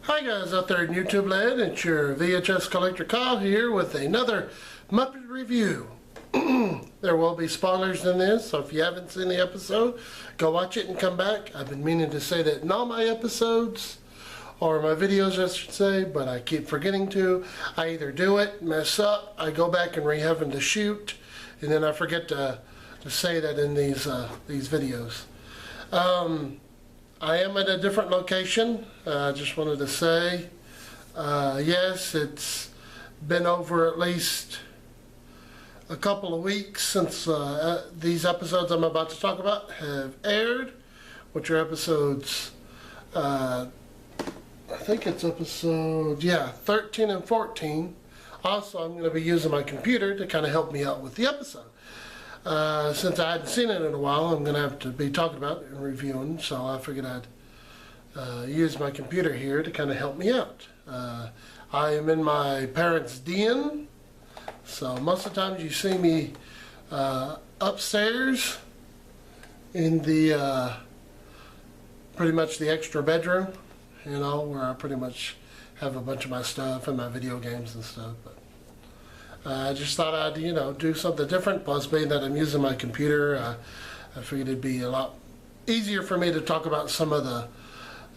Hi guys out there in YouTube land, it's your VHS collector Kyle here with another Muppet review. There will be spoilers in this, so if you haven't seen the episode, go watch it and come back. I've been meaning to say that in all my episodes, or my videos I should say, but I keep forgetting to. I either do it, mess up, I go back and re-having to shoot, and then I forget to say that in these videos. I am at a different location. I just wanted to say, yes, it's been over at least a couple of weeks since these episodes I'm about to talk about have aired, which are episodes, I think it's episode, 13 and 14. Also, I'm going to be using my computer to kind of help me out with the episode. Since I hadn't seen it in a while, I'm going to have to be talking about it and reviewing, so I figured I'd use my computer here to kind of help me out. I am in my parents' den, so most of the times you see me upstairs in the pretty much the extra bedroom, you know, where I pretty much have a bunch of my stuff and my video games and stuff. But I just thought I'd, do something different. Plus, being that I'm using my computer, I figured it'd be a lot easier for me to talk about some of the,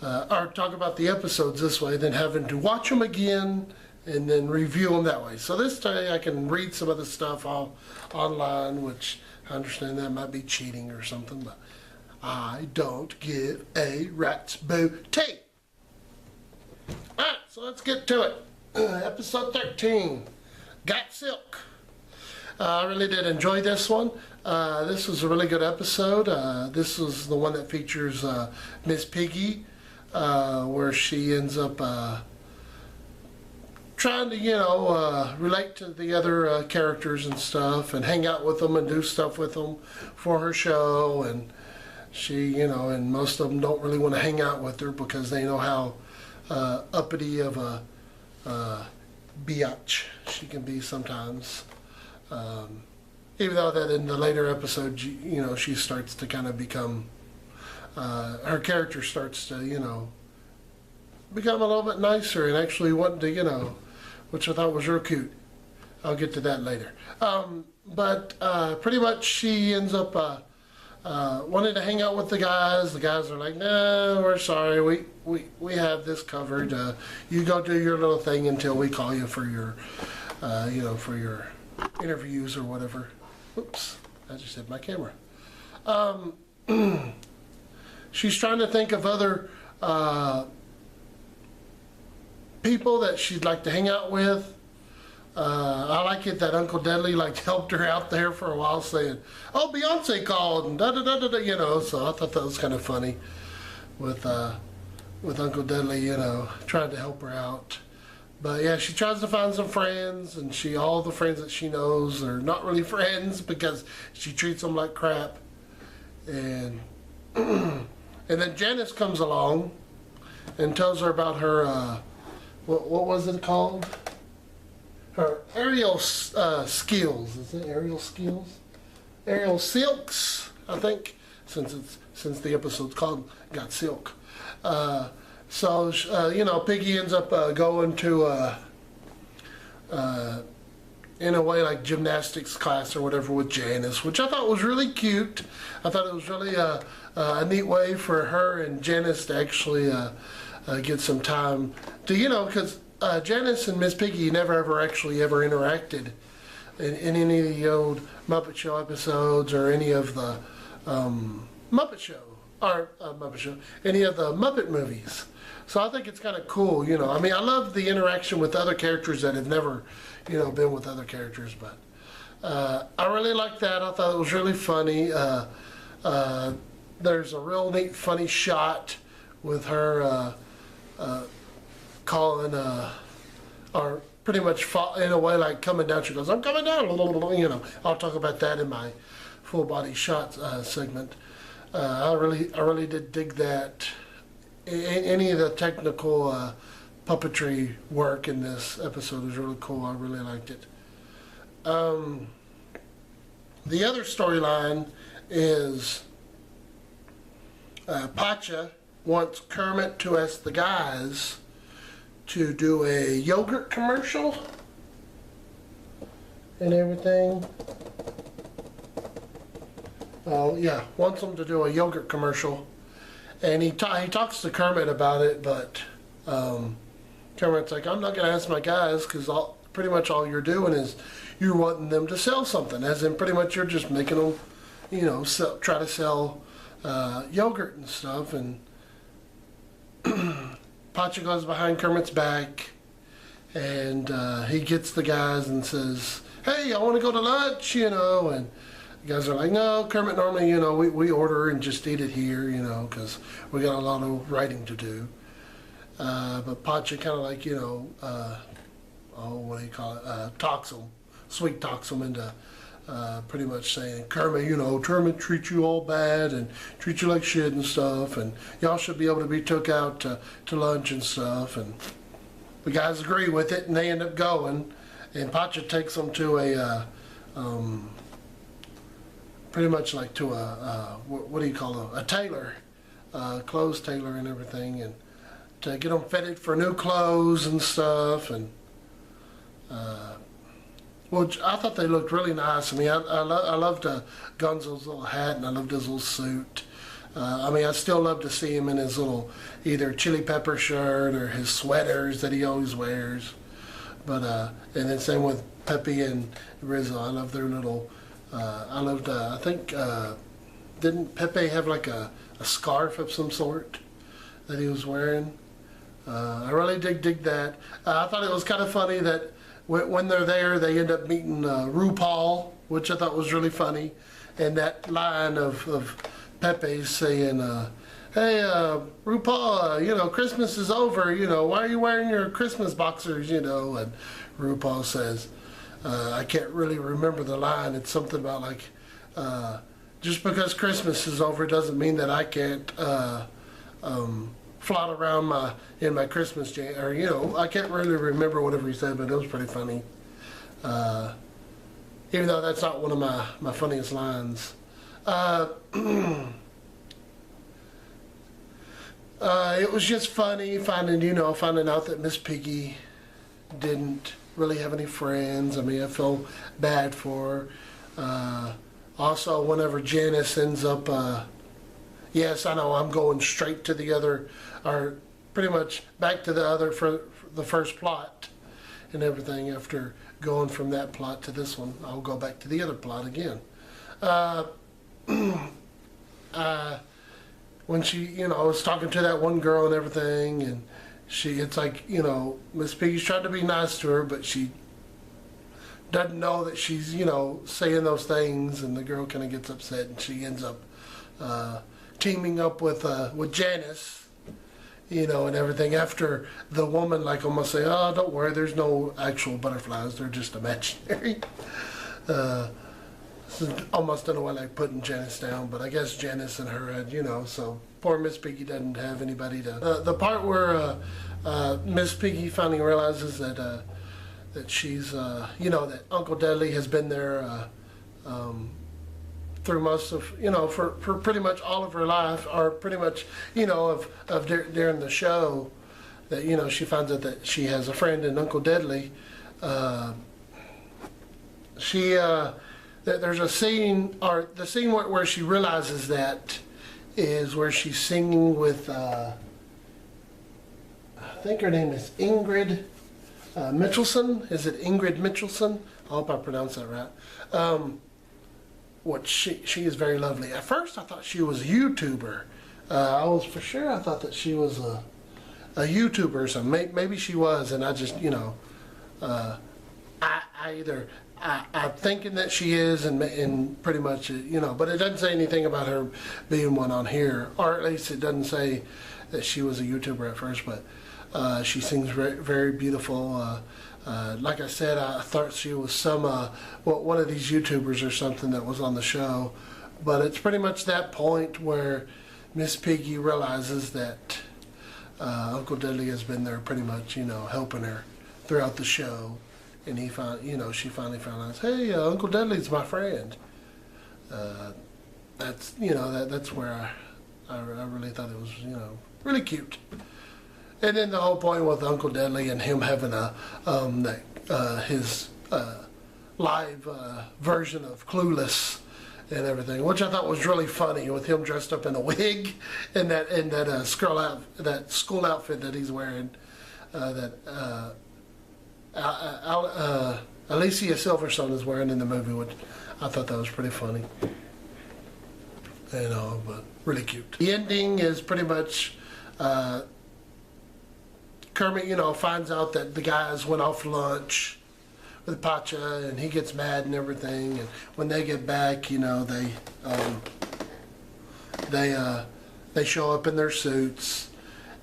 or talk about the episodes this way than having to watch them again and then review them that way. So this day I can read some of the stuff online, which I understand that might be cheating or something, but I don't give a rat's booty. Alright, so let's get to it. Episode 13. Got Silk. I really did enjoy this one. This was a really good episode. This was the one that features Miss Piggy, where she ends up trying to, relate to the other characters and stuff and hang out with them and do stuff with them for her show. And she, and most of them don't really want to hang out with her because they know how uppity of a biatch she can be sometimes. Even though that in the later episode, she starts to kind of become, her character starts to, become a little bit nicer and actually want to, which I thought was real cute. I'll get to that later. But pretty much she ends up wanting to hang out with the guys. The guys are like, no, we're sorry, we have this covered. You go do your little thing until we call you for your, for your interviews or whatever. Oops, I just hit my camera. She's trying to think of other people that she'd like to hang out with. I like it that Uncle Deadly helped her out there for a while, saying, "Oh, Beyonce called," and da da da da da, So I thought that was kind of funny with Uncle Deadly, trying to help her out. But yeah, she tries to find some friends, and all the friends that she knows are not really friends because she treats them like crap. And and then Janice comes along and tells her about her what was it called? Her aerial skills. Is it aerial skills? Aerial silks, I think, since the episode's called Got Silk. So Piggy ends up going to in a way like gymnastics class or whatever with Janice, which I thought was really cute. I thought it was really a neat way for her and Janice to actually get some time to, because Janice and Miss Piggy never ever interacted in any of the old Muppet Show episodes or any of the Muppet Show, any of the Muppet movies. So I think it's kind of cool, I mean, I love the interaction with other characters that have never, been with other characters, but I really liked that. I thought it was really funny. There's a real neat, funny shot with her calling, or pretty much in a way coming down. She goes, "I'm coming down," I'll talk about that in my full body shot segment. I really did dig that. Any of the technical puppetry work in this episode is really cool. I really liked it. The other storyline is Pacha wants Kermit to ask the guys to do a yogurt commercial and everything. Oh yeah, wants them to do a yogurt commercial, and he talks to Kermit about it, but Kermit's like, I'm not going to ask my guys, because pretty much all you're doing is you're wanting them to sell something, as in pretty much you're just making them, you know, try to sell yogurt and stuff. And Pacha goes behind Kermit's back, and he gets the guys and says, hey, I want to go to lunch, you know, and the guys are like, no, Kermit, normally, you know, we order and just eat it here, you know, because we got a lot of writing to do. But Pacha kind of like, you know, what do you call it, talks them, sweet talks them into pretty much saying, Kermit, you know, Kermit treats you all bad and treats you like shit and stuff, and y'all should be able to be took out to lunch and stuff. And the guys agree with it, and they end up going, and Pacha takes them to a pretty much like to a what do you call it, a tailor, clothes tailor and everything, and to get them fitted for new clothes and stuff. And well, I thought they looked really nice. I mean, I loved Gonzo's little hat, and I loved his little suit. I mean, I still love to see him in his little either chili pepper shirt or his sweaters that he always wears. But and then same with Pepe and Rizzo. I love their little. I loved. I think didn't Pepe have like a scarf of some sort that he was wearing? I really dig that. I thought it was kind of funny that when they're there, they end up meeting RuPaul, which I thought was really funny. And that line of Pepe's saying, hey, RuPaul, you know, Christmas is over, you know, why are you wearing your Christmas boxers, you know? And RuPaul says, I can't really remember the line. It's something about like, just because Christmas is over doesn't mean that I can't flout around in my Christmas or you know, I can't really remember whatever he said, but it was pretty funny. Even though that's not one of my funniest lines. It was just funny finding out that Miss Piggy didn't really have any friends. I mean, I felt bad for her. Also, whenever Janice ends up, yes, I know I'm going straight to the other, or pretty much back to the other for the first plot and everything. After going from that plot to this one, I'll go back to the other plot again. When she, you know, was talking to that one girl and everything, and it's like, you know, Miss Piggy's trying to be nice to her, but she doesn't know that she's, you know, saying those things, and the girl kind of gets upset, and she ends up teaming up with Janice, you know, and everything, after the woman like almost say, oh, don't worry, there's no actual butterflies, they're just imaginary. Almost in a way like putting Janice down, but I guess Janice and her had, you know, so poor Miss Piggy doesn't have anybody to. The part where Miss Piggy finally realizes that she's, you know, that Uncle Deadly has been there through most of, you know, for pretty much all of her life, or pretty much, you know, during the show, that, you know, she finds out that she has a friend in Uncle Deadly. There's a scene, or the scene where she realizes that is where she's singing with, I think her name is Ingrid Mitchelson. Is it Ingrid Mitchelson? I hope I pronounced that right. She is very lovely. At first I thought she was a YouTuber. I thought that she was a YouTuber, so maybe she was, and I just, you know, I'm thinking that she is, and pretty much, you know, but it doesn't say anything about her being one on here, or at least it doesn't say that she was a YouTuber at first, but she sings very, very beautiful. Like I said, I thought she was one of these YouTubers or something that was on the show, but it's pretty much that point where Miss Piggy realizes that Uncle Deadly has been there pretty much, you know, helping her throughout the show. And she finally found out, hey, Uncle Deadly's my friend. That's, you know, that's where I really thought it was, you know, really cute. And then the whole point with Uncle Deadly and him having his live version of Clueless and everything, which I thought was really funny, with him dressed up in a wig and that school outfit that he's wearing, Alicia Silverstone is wearing in the movie, which I thought that was pretty funny. But really cute. The ending is pretty much Kermit, finds out that the guys went off lunch with Pacha, and he gets mad and everything. And when they get back, they show up in their suits,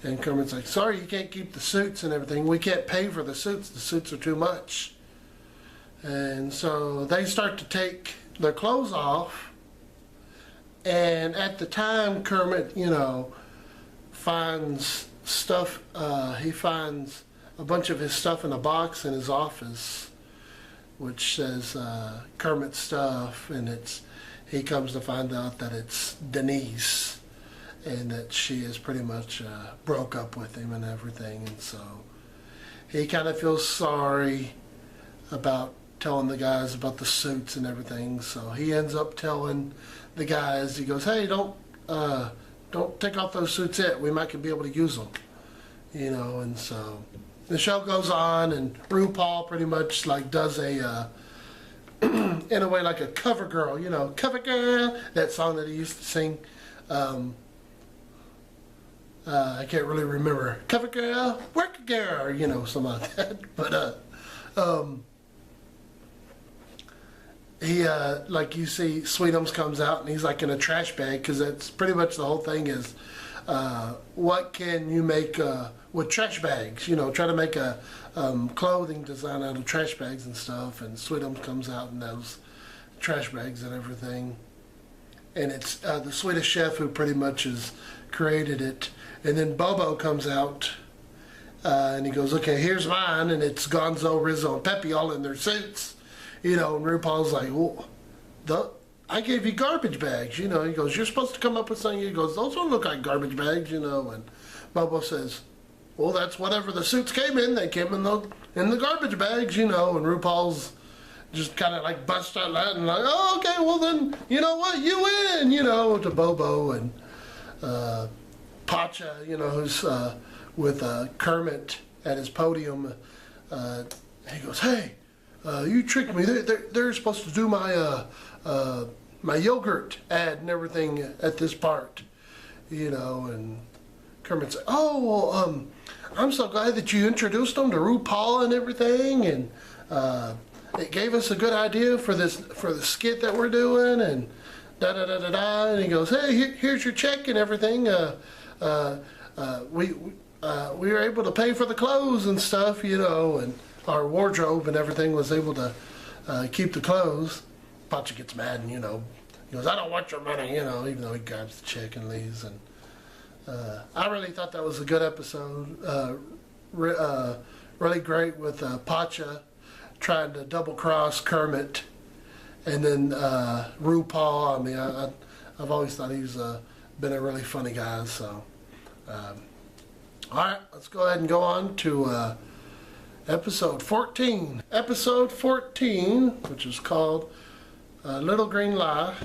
and Kermit's like, "Sorry, you can't keep the suits and everything. We can't pay for the suits. The suits are too much." And so they start to take their clothes off. And at the time, Kermit, finds stuff. He finds a bunch of his stuff in a box in his office, which says Kermit stuff, and he comes to find out that it's Denise, and that she is pretty much broke up with him and everything. And so he kind of feels sorry about telling the guys about the suits and everything. So he ends up telling the guys, he goes, "Hey, don't take off those suits yet. We might be able to use them." And so the show goes on, and RuPaul pretty much does a in a way like a cover girl, cover girl, that song that he used to sing. I can't really remember. Cover girl, work girl, something like that. But he you see Sweetums comes out, and he's in a trash bag, because that's pretty much the whole thing is what can you make with trash bags, try to make a clothing design out of trash bags and stuff. And Sweetums comes out in those trash bags and everything, and it's the Swedish chef who pretty much has created it. And then Bobo comes out, and he goes, "Okay, here's mine," and it's Gonzo, Rizzo, and Pepe all in their suits. And RuPaul's like, "Well, I gave you garbage bags." He goes, "You're supposed to come up with something." He goes, "Those don't look like garbage bags," And Bobo says, "Well, that's whatever the suits came in. They came in the garbage bags," And RuPaul's just kind of bust out laughing, "Oh, okay, well then, you know what? You win," to Bobo. And Pacha, who's with Kermit at his podium, he goes, "Hey, you tricked me. They're supposed to do my my yogurt ad and everything at this part," And Kermit's like, "Oh, well, I'm so glad that you introduced them to RuPaul and everything, and it gave us a good idea for the skit that we're doing, and da da da da da." And he goes, "Hey, here's your check and everything. We were able to pay for the clothes and stuff, and our wardrobe and everything was able to keep the clothes." Pacha gets mad, and he goes, "I don't want your money," even though he grabs the check and leaves. And I really thought that was a good episode. Really great with Pacha trying to double cross Kermit, and then RuPaul. I mean, I've always thought he's been a really funny guy. So, all right, let's go ahead and go on to episode 14. Episode 14, which is called Little Green Lie.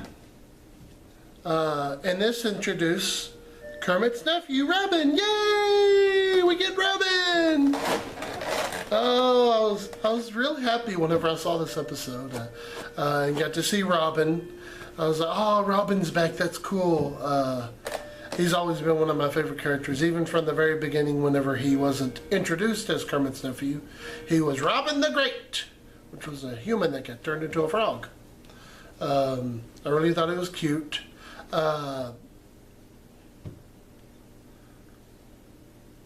And this introduced Kermit's nephew, Robin. Yay! We get Robin! Oh, I was real happy whenever I saw this episode and got to see Robin. I was like, "Oh, Robin's back. That's cool." He's always been one of my favorite characters, even from the very beginning. Whenever he wasn't introduced as Kermit's nephew, he was Robin the Great, which was a human that got turned into a frog. I really thought it was cute. I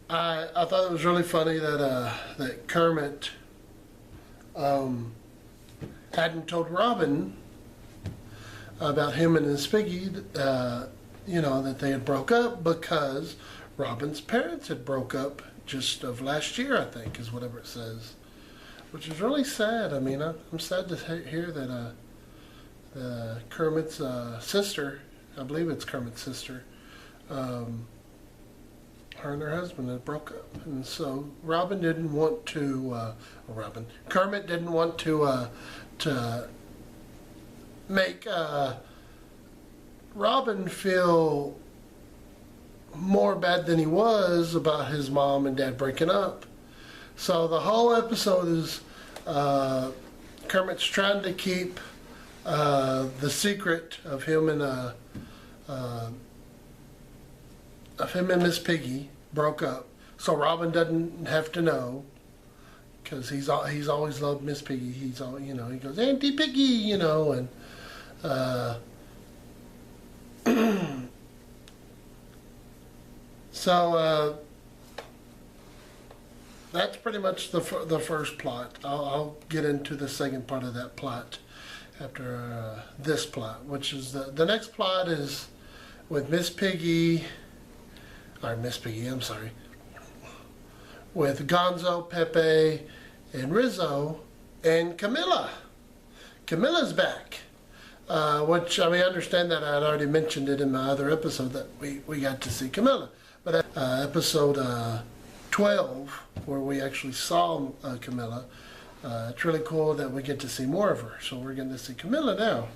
thought it was really funny that Kermit hadn't told Robin about him and his piggy, that they had broke up, because Robin's parents had broke up just of last year, I think, is whatever it says, which is really sad. I mean, I'm sad to hear that Kermit's sister, I believe it's Kermit's sister, her and her husband had broke up, and so Robin didn't want to. Kermit didn't want to make Robin feel more bad than he was about his mom and dad breaking up. So the whole episode is Kermit's trying to keep the secret of him and Miss Piggy broke up, so Robin doesn't have to know, because he's always loved Miss Piggy. He's all, he goes, Auntie Piggy, and so that's pretty much the first plot. I'll get into the second part of that plot after this plot, which is the next plot is with Miss Piggy, I'm sorry, with Gonzo, Pepe, and Rizzo, and Camilla. Camilla's back, which, I understand that I had already mentioned it in my other episode that we got to see Camilla. But episode 12, where we actually saw Camilla, it's really cool that we get to see more of her. So we're getting to see Camilla now.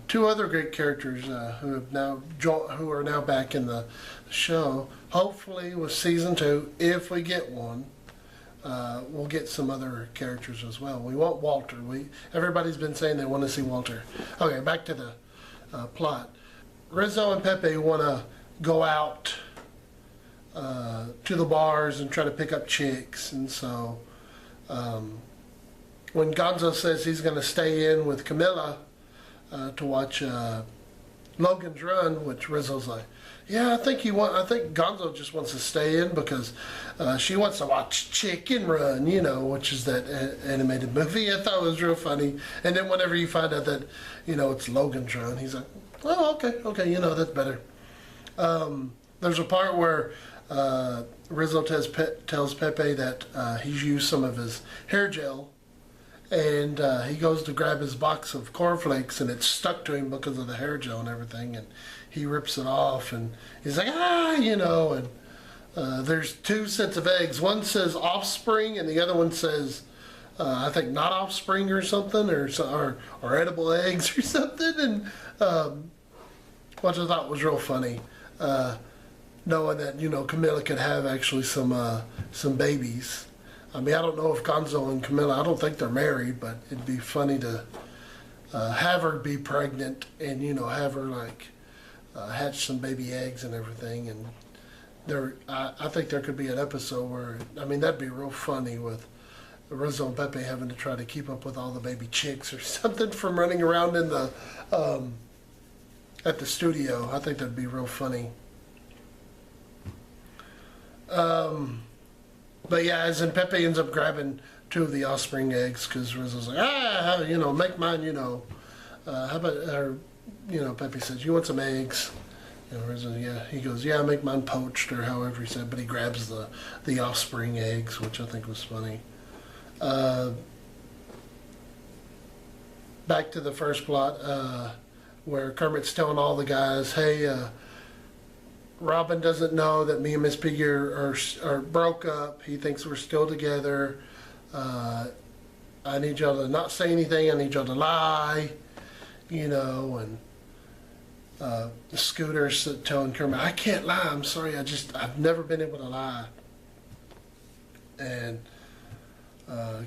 Two other great characters who are now back in the show. Hopefully with season 2, if we get one, we'll get some other characters as well. We want Walter. Everybody's been saying they want to see Walter. Okay, back to the plot. Rizzo and Pepe want to go out to the bars and try to pick up chicks, and so when Gonzo says he's going to stay in with Camilla to watch Logan's Run, which Rizzo's like, yeah, I think Gonzo just wants to stay in because she wants to watch Chicken Run, which is that animated movie. I thought it was real funny. And then whenever you find out that, it's Logan's Run, he's like, oh, okay, that's better. There's a part where Rizzo tells Pepe that he's used some of his hair gel, and he goes to grab his box of cornflakes, and it's stuck to him because of the hair gel and everything, and he rips it off, and he's like, and there's 2 sets of eggs. One says offspring, and the other one says, I think not offspring or something, or edible eggs or something, and which I thought was real funny. Knowing that, Camilla could have actually some babies. I don't know if Gonzo and Camilla, I don't think they're married, but it'd be funny to have her be pregnant and, have her hatch some baby eggs and everything. And I think there could be an episode where, that'd be real funny with Rizzo and Pepe having to try to keep up with all the baby chicks or something from running around in the at the studio. I think that'd be real funny. But yeah, as in Pepe ends up grabbing 2 of the offspring eggs because Rizzo's like, make mine, how about, or, Pepe says, you want some eggs? Rizzo, yeah, he goes, yeah, make mine poached, or however he said, but he grabs the offspring eggs, which I think was funny. Back to the first plot, where Kermit's telling all the guys, hey, Robin doesn't know that me and Miss Piggy are broke up. He thinks we're still together. I need y'all to not say anything. I need y'all to lie, and Scooter's telling Kermit, I can't lie. I'm sorry. I've never been able to lie. And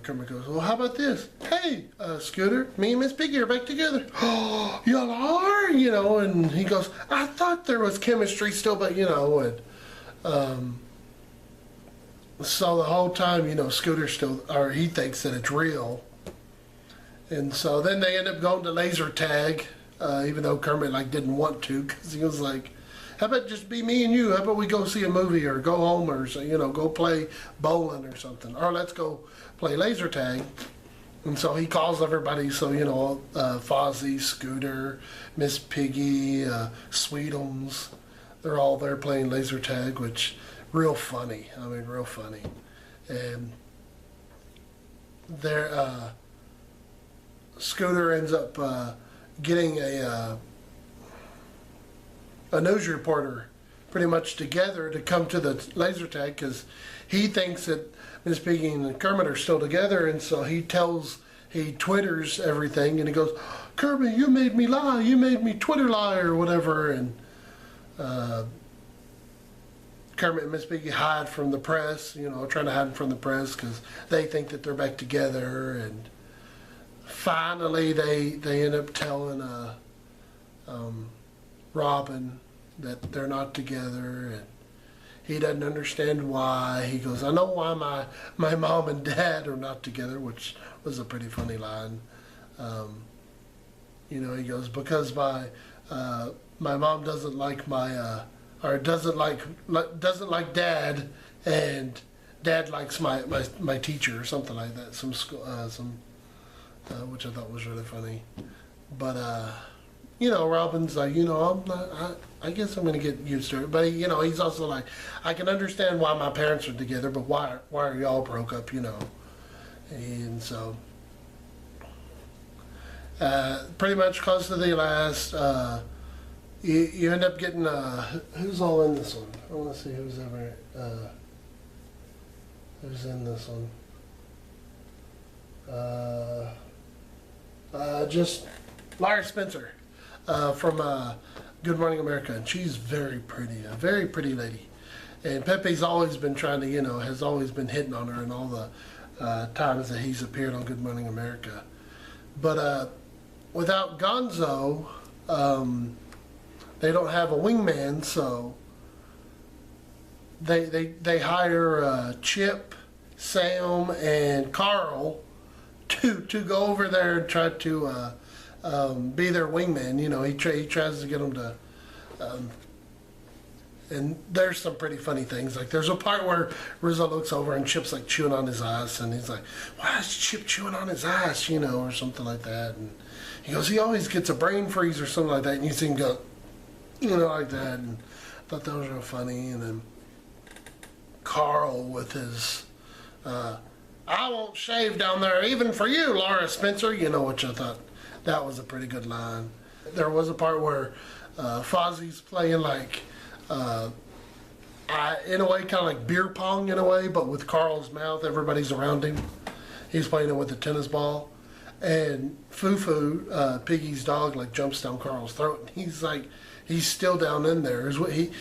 Kermit goes, well, how about this? Hey, Scooter, me and Miss Piggy are back together. Oh, y'all are? And he goes, I thought there was chemistry still, but, and so the whole time, Scooter he thinks that it's real. And so then they end up going to laser tag, even though Kermit, didn't want to, because he was like, how about just be me and you? How about we go see a movie or go home or, go play bowling or something? Or let's go play laser tag. And so he calls everybody, so, Fozzie, Scooter, Miss Piggy, Sweetums, they're all there playing laser tag, which, real funny. Real funny. And Scooter ends up getting a news reporter pretty much together to come to the laser tag, because he thinks that Miss Piggy and Kermit are still together, and so he twitters everything, and he goes, Kermit, you made me lie, you made me Twitter lie, or whatever, and Kermit and Miss Piggy hide from the press, trying to hide from the press because they think that they're back together, and finally they end up telling Robin that they're not together, and he doesn't understand why. He goes, I know why my mom and dad are not together, which was a pretty funny line. He goes, because my mom doesn't like or doesn't like dad, and dad likes my teacher, or something like that. Some school, which I thought was really funny. But Robin's like, I guess I'm gonna get used to it. But he's also like, I can understand why my parents are together, but why are y'all broke up? And so pretty much close to the last. You end up getting, who's all in this one? I want to see who's in this one. Just Larry Spencer from Good Morning America, and she's very pretty, a very pretty lady. And Pepe's always been trying to, has always been hitting on her in all the times that he's appeared on Good Morning America. But without Gonzo, they don't have a wingman, so they hire Chip, Sam, and Carl to go over there and try to be their wingman. He tries to get them to, and there's some pretty funny things. Like there's a part where Rizzo looks over and Chip's like chewing on his ice, and he's like, why is Chip chewing on his ice, or something like that. And he goes, he always gets a brain freeze or something like that, and you see him go, like that, and I thought that was real funny. And then Carl with his, I won't shave down there even for you, Laura Spencer, which I thought that was a pretty good line. There was a part where Fozzie's playing like, in a way, kind of like beer pong in a way, but with Carl's mouth, everybody's around him. He's playing it with a tennis ball. And Foo-Foo, Piggy's dog, like jumps down Carl's throat, and he's still down in there.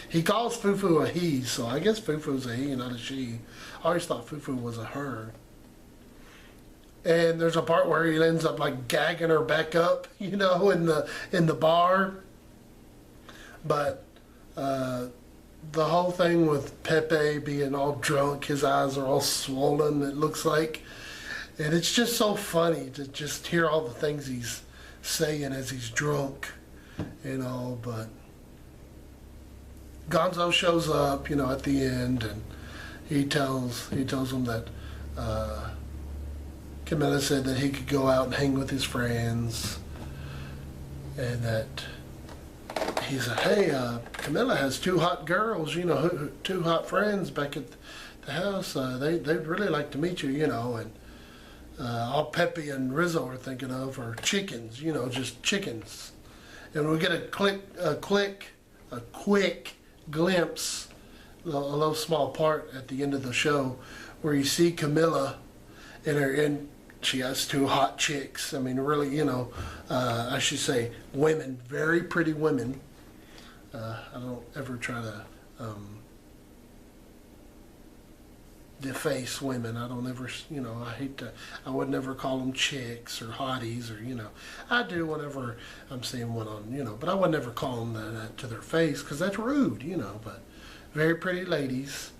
He calls Foo-Foo a he, so I guess Foo-Foo's a he, not a she. I always thought Foo-Foo was a her. And there's a part where he ends up like gagging her back up, in the bar. But the whole thing with Pepe being all drunk, his eyes are all swollen, it looks like. And it's just so funny to just hear all the things he's saying as he's drunk, but Gonzo shows up, at the end, and he tells him that Camilla said that he could go out and hang with his friends, and that he said, hey, Camilla has two hot girls, two hot friends back at the house. They'd really like to meet you, and all Pepe and Rizzo are thinking of are chickens, just chickens. And we get a quick glimpse, a little small part at the end of the show, where you see Camilla and she has two hot chicks. I mean, really, I should say women, very pretty women. I don't ever try to deface women. I don't ever, I would never call them chicks or hotties, or, I do whenever I'm seeing one on, but I would never call them that to their face, because that's rude, but very pretty ladies.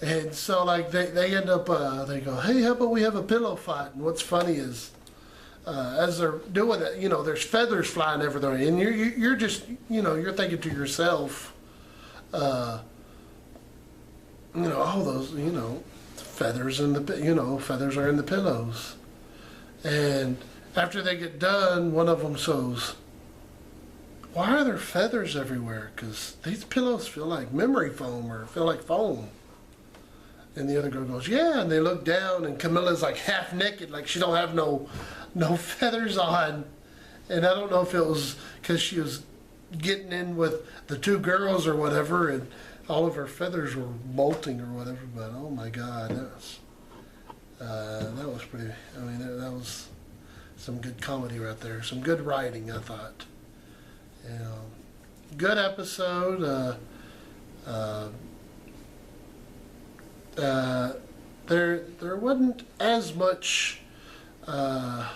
And so, like, they end up, they go, hey, how about we have a pillow fight? And what's funny is, as they're doing that, there's feathers flying everywhere, and you're just, you're thinking to yourself, all those, feathers in the, feathers are in the pillows. And after they get done, one of them says, why are there feathers everywhere? Because these pillows feel like memory foam, or feel like foam. And the other girl goes, yeah, and they look down, and Camilla's like half naked, like she don't have no feathers on. And I don't know if it was because she was getting in with the two girls or whatever, and all of her feathers were molting or whatever. But oh my God, that was pretty. I mean, that was some good comedy right there. Some good writing, I thought. You know, good episode. There wasn't as much. I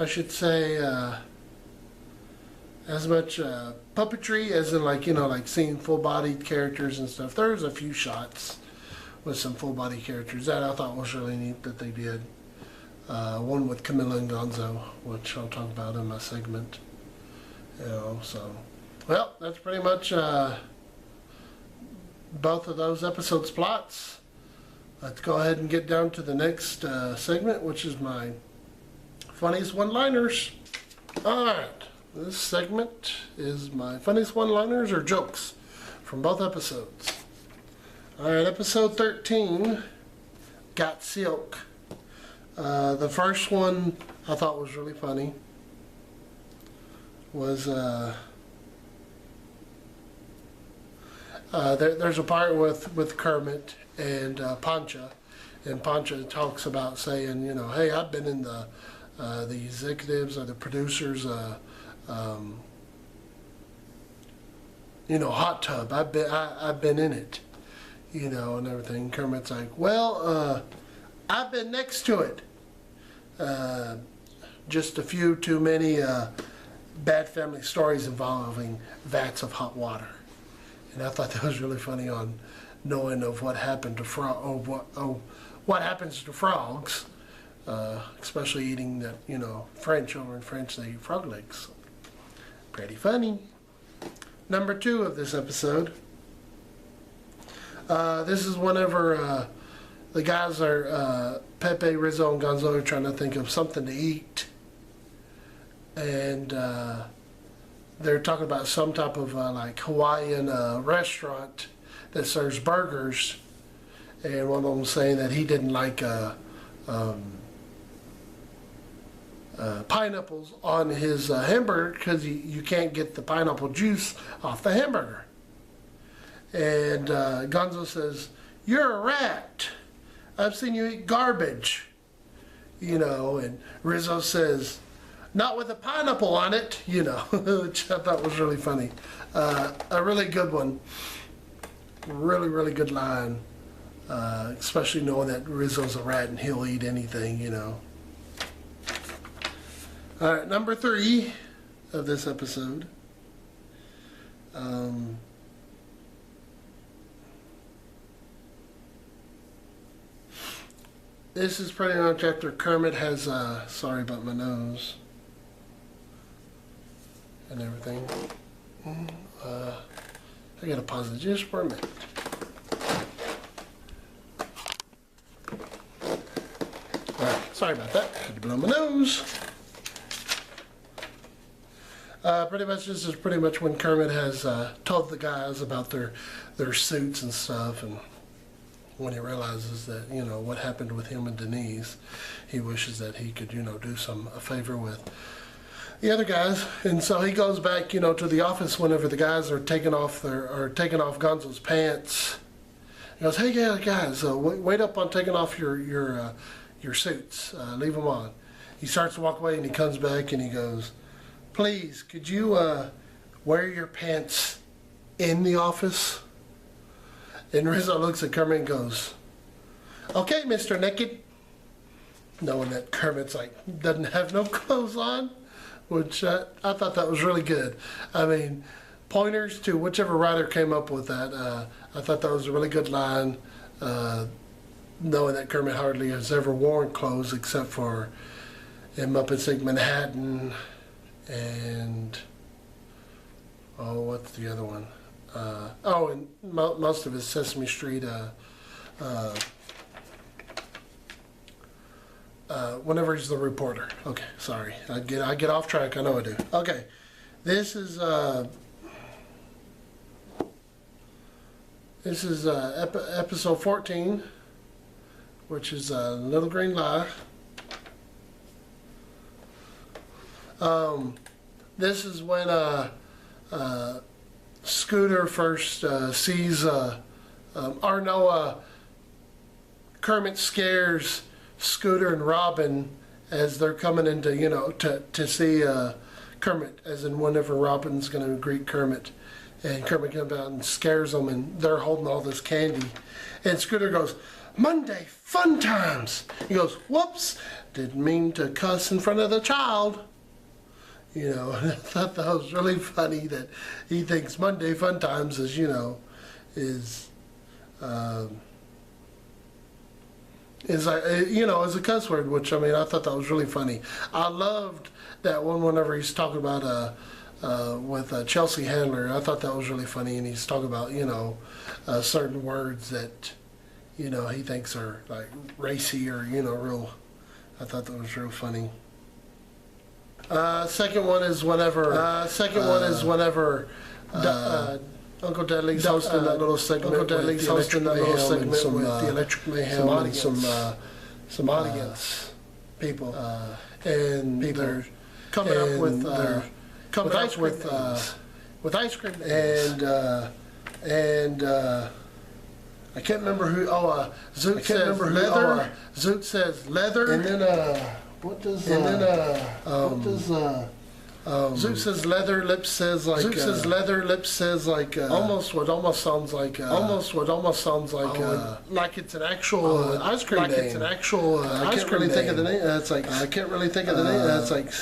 should say. As much puppetry as in, like, you know, like seeing full-bodied characters and stuff. There's a few shots with some full-body characters that I thought was really neat that they did. One with Camilla and Gonzo, which I'll talk about in my segment. You know, so, well, that's pretty much both of those episodes' plots. Let's go ahead and get down to the next segment, which is my funniest one-liners. All right. This segment is my funniest one-liners or jokes from both episodes. Alright, episode 13, Got Silk. The first one I thought was really funny. Was, there's a part with Kermit and Pancha. And Pancha talks about saying, you know, hey, I've been in the executives or the producers, you know, hot tub. I've been in it, you know, and everything. Kermit's like, well, I've been next to it. Just a few too many bad family stories involving vats of hot water. And I thought that was really funny on knowing of what happened to what happens to frogs, especially eating that, you know, French. Over in French they eat frog legs. Pretty funny. Number 2 of this episode. This is whenever the guys are, Pepe, Rizzo, and Gonzo are trying to think of something to eat. And they're talking about some type of like Hawaiian restaurant that serves burgers. And one of them saying that he didn't like pineapples on his hamburger because you can't get the pineapple juice off the hamburger. And Gonzo says, "You're a rat. I've seen you eat garbage." You know, and Rizzo says, "Not with a pineapple on it," you know, which I thought was really funny. A really good one. Really, really good line. Especially knowing that Rizzo's a rat and he'll eat anything, you know. Alright, number 3 of this episode. This is pretty much after Kermit has, sorry about my nose and everything. I gotta pause it just for a minute. Alright, sorry about that. Had to blow my nose. Pretty much, this is pretty much when Kermit has told the guys about their suits and stuff, and when he realizes that, you know, what happened with him and Denise, he wishes that he could, you know, do a favor with the other guys. And so he goes back, you know, to the office whenever the guys are taking off Gonzo's pants. He goes, "Hey guys, wait up on taking off your suits. Leave them on." He starts to walk away and he comes back and he goes, "Please, could you wear your pants in the office?" And Rizzo looks at Kermit and goes, "Okay, Mr. Naked." Knowing that Kermit's like, doesn't have no clothes on, which I thought that was really good. I mean, pointers to whichever writer came up with that. I thought that was a really good line, knowing that Kermit hardly has ever worn clothes except for in Muppets Take Manhattan and, oh, what's the other one? And most of his Sesame Street, whenever he's the reporter. Okay, sorry, I get off track. I know I do. Okay, this is episode 14, which is Little Green Lie. This is when Scooter first sees, Kermit scares Scooter and Robin as they're coming into, to see Kermit, as in whenever Robin's going to greet Kermit. And Kermit comes out and scares them, and they're holding all this candy. And Scooter goes, "Monday, fun times." He goes, "Whoops, didn't mean to cuss in front of the child." I thought that was really funny that he thinks Monday fun times is, is a cuss word, which, I thought that was really funny. I loved that one whenever he's talking about, with Chelsea Handler. I thought that was really funny, and he's talking about, certain words that, he thinks are, like, racy or, real. I thought that was real funny. Second one is whenever Uncle Deadly's hosting that little segment. Uncle Deadly's hosting that little segment with the Electric Mayhem and some audience people, and they're coming up with ice cream and I can't remember who. Zoot says leather. Zoot says leather, and then Zoot says leather. Lips says like. Zoot says leather. Lips says like. Almost sounds like. Like it's an actual ice cream name. Like it's an actual ice cream name. I can't really think of the name. That's like. I can't really think of the name. That's like.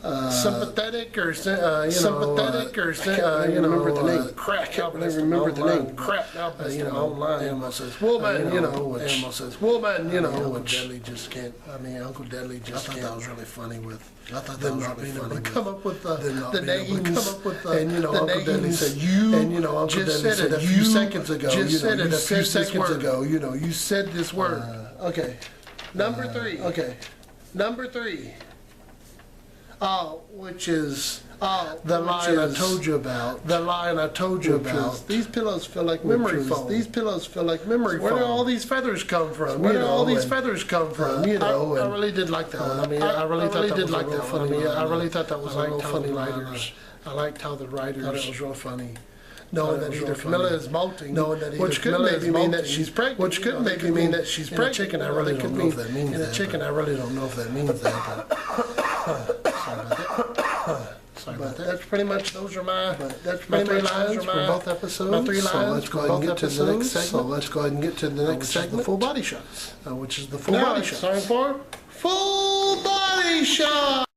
Sympathetic or sympathetic or remember the name. Crack. I can't really remember the name. Crap. Online. Animal says woman. Animal says woman. Uncle Deadly just can't. Uncle Deadly just can't. I thought that was really funny with. I thought that was really funny. Come up with the names. Come up with the. And Uncle Deadly said you. And Uncle Deadly said a few seconds ago. Just said it a few seconds ago. You said this word. Okay. Number 3. Okay. Number 3. Which is the line I told you about. The line I told you about. These pillows feel like memory foam. These pillows feel like memory foam. Where do all these feathers come from? Where do all these feathers come from? I really did like that one. I really did like that one. I really thought that was real funny writers. I liked how the writers. Thought it was real funny. Knowing that either Camilla is molting, which could maybe mean that she's pregnant. Which could maybe mean that she's pregnant. Chicken, I really don't know if that means that. In a chicken, I really don't know if that means that. Sorry about that. That's pretty much. Those are my. That's my 3 lines for both episodes. My 3 lines. So let's go ahead and get to the next segment. So let's go ahead and get to the next segment. The full body shots. Which is the full body shots. Time for full body shot.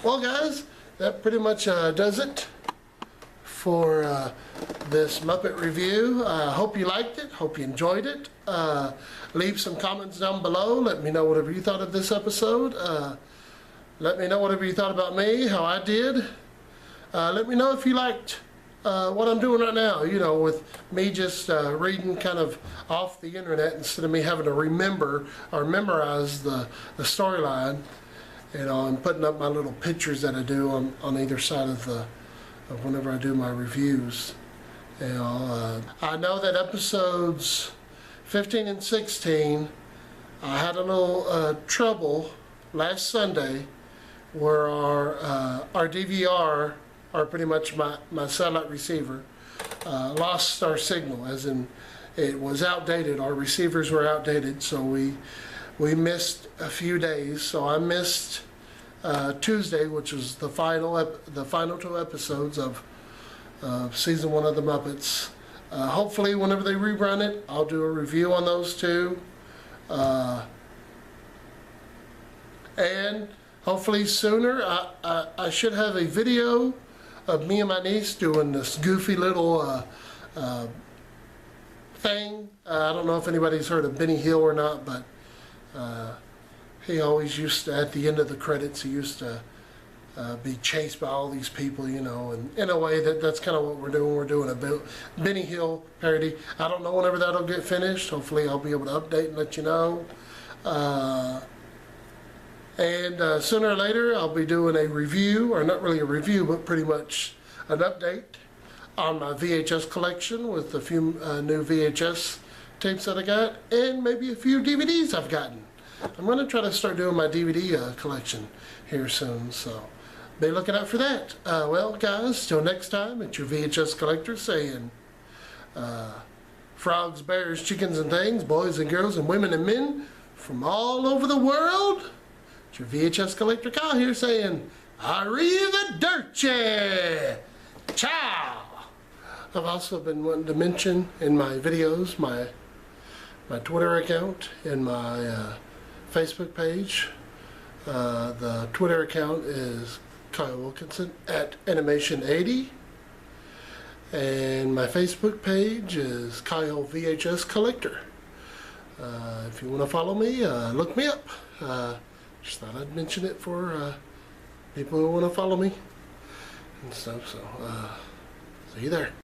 Well, guys, that pretty much does it for this Muppet review. Hope you liked it. Hope you enjoyed it. Leave some comments down below. Let me know whatever you thought of this episode. Let me know whatever you thought about me, how I did. Let me know if you liked what I'm doing right now, you know, with me just reading kind of off the internet instead of me having to remember or memorize the storyline. You know, I'm putting up my little pictures that I do on either side of whenever I do my reviews. You know, I know that episodes 15 and 16, I had a little trouble last Sunday where our DVR, or pretty much my satellite receiver, lost our signal, as in it was outdated. Our receivers were outdated, so we missed a few days. So I missed Tuesday, which was the final 2 episodes of season 1 of the Muppets. Hopefully, whenever they rerun it, I'll do a review on those 2. And hopefully sooner, I should have a video of me and my niece doing this goofy little thing. I don't know if anybody's heard of Benny Hill or not, but he always used to, at the end of the credits, he used to be chased by all these people, you know, and in a way that's kind of what we're doing. We're doing a Benny Hill parody. I don't know whenever that'll get finished. Hopefully I'll be able to update and let you know. And sooner or later I'll be doing a review, or not really a review, but pretty much an update on my VHS collection with a few new VHS tapes that I got, and maybe a few DVDs I've gotten. I'm going to try to start doing my DVD collection here soon, so be looking out for that. Well, guys, till next time, it's your VHS collector saying, frogs, bears, chickens, and things, boys and girls, and women and men from all over the world. It's your VHS collector Kyle here saying, Arrivederci! Ciao! I've also been wanting to mention in my videos my Twitter account and my Facebook page. The Twitter account is Kyle Wilkinson @Animation80, and my Facebook page is Kyle VHS Collector. If you want to follow me, look me up. Just thought I'd mention it for people who want to follow me and stuff. So see you there.